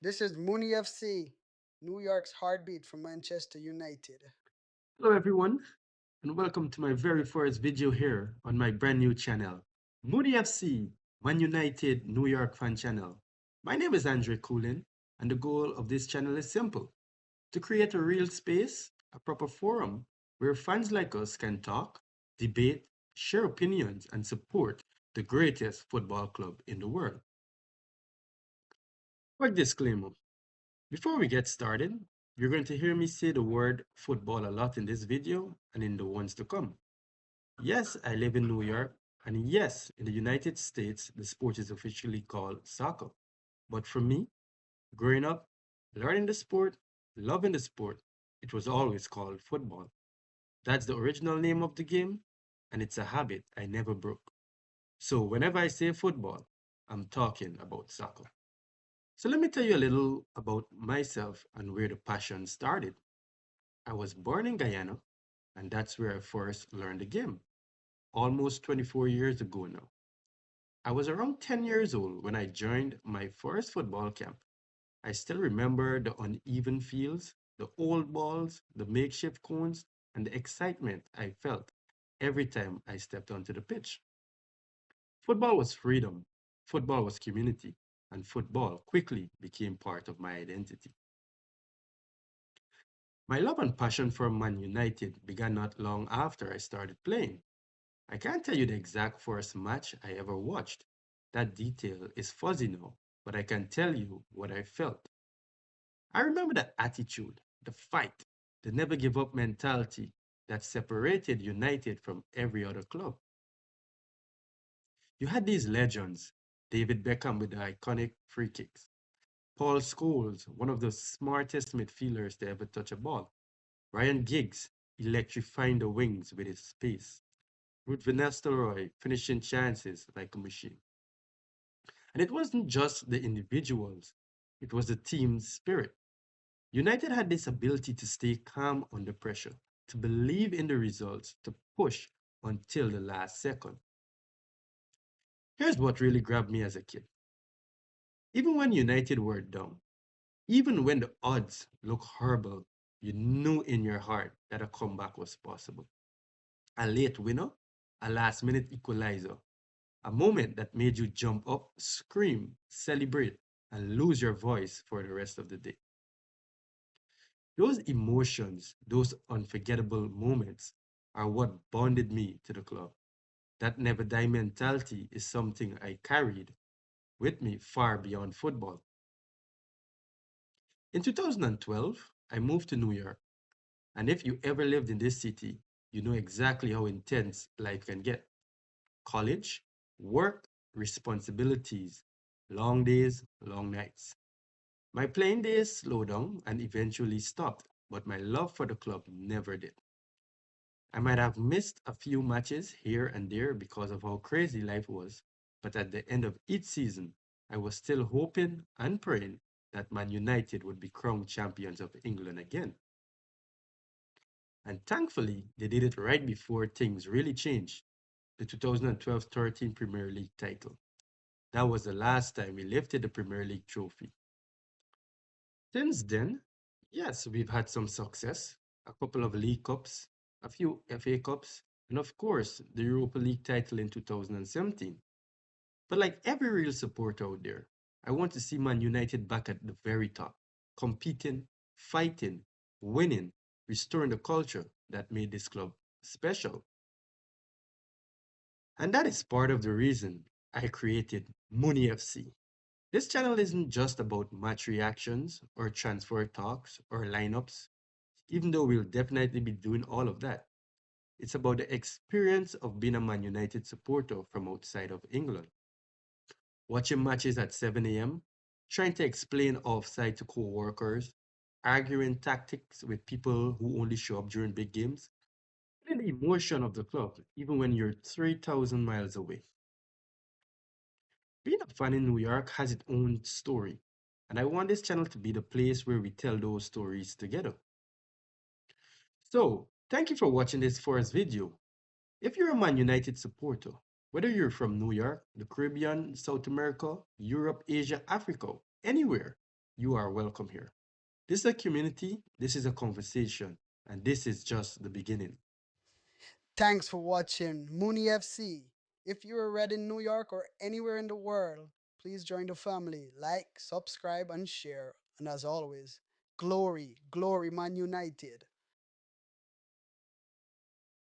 This is MUNY FC, New York's heartbeat from Manchester United. Hello everyone, and welcome to my very first video here on my brand new channel, MUNY FC, Man United New York fan channel. My name is Andre Coolin, and the goal of this channel is simple: to create a real space, a proper forum where fans like us can talk, debate, share opinions, and support the greatest football club in the world. Quick disclaimer: before we get started, you're going to hear me say the word football a lot in this video and in the ones to come. Yes, I live in New York, and yes, in the United States, the sport is officially called soccer. But for me, growing up, learning the sport, loving the sport, it was always called football. That's the original name of the game, and it's a habit I never broke. So whenever I say football, I'm talking about soccer. So let me tell you a little about myself and where the passion started. I was born in Guyana, and that's where I first learned the game, almost 24 years ago now. I was around 10 years old when I joined my first football camp. I still remember the uneven fields, the old balls, the makeshift cones, and the excitement I felt every time I stepped onto the pitch. Football was freedom, football was community, and football quickly became part of my identity. My love and passion for Man United began not long after I started playing. I can't tell you the exact first match I ever watched. That detail is fuzzy now, but I can tell you what I felt. I remember the attitude, the fight, the never give up mentality that separated United from every other club. You had these legends: David Beckham with the iconic free kicks, Paul Scholes, one of the smartest midfielders to ever touch a ball, Ryan Giggs electrifying the wings with his pace, Ruud van Nistelrooy finishing chances like a machine. And it wasn't just the individuals, it was the team's spirit. United had this ability to stay calm under pressure, to believe in the results, to push until the last second. Here's what really grabbed me as a kid. Even when United were down, even when the odds looked horrible, you knew in your heart that a comeback was possible. A late winner, a last minute equalizer, a moment that made you jump up, scream, celebrate, and lose your voice for the rest of the day. Those emotions, those unforgettable moments, are what bonded me to the club. That never die mentality is something I carried with me far beyond football. In 2012, I moved to New York, and if you ever lived in this city, you know exactly how intense life can get. College, work, responsibilities, long days, long nights. My playing days slowed down and eventually stopped, but my love for the club never did. I might have missed a few matches here and there because of how crazy life was, but at the end of each season, I was still hoping and praying that Man United would be crowned champions of England again. And thankfully, they did it right before things really changed: the 2012-13 Premier League title. That was the last time we lifted the Premier League trophy. Since then, yes, we've had some success, a couple of League Cups, a few FA Cups, and of course, the Europa League title in 2017. But like every real supporter out there, I want to see Man United back at the very top, competing, fighting, winning, restoring the culture that made this club special. And that is part of the reason I created MUNY FC. This channel isn't just about match reactions or transfer talks or lineups, even though we'll definitely be doing all of that. It's about the experience of being a Man United supporter from outside of England. Watching matches at 7 a.m., trying to explain offside to co-workers, arguing tactics with people who only show up during big games, and the emotion of the club, even when you're 3,000 miles away. Being a fan in New York has its own story, and I want this channel to be the place where we tell those stories together. So, thank you for watching this first video. If you're a Man United supporter, whether you're from New York, the Caribbean, South America, Europe, Asia, Africa, anywhere, you are welcome here. This is a community, this is a conversation, and this is just the beginning. Thanks for watching MUNY FC. If you are read in New York or anywhere in the world, please join the family. Like, subscribe, and share. And as always, glory, glory, Man United.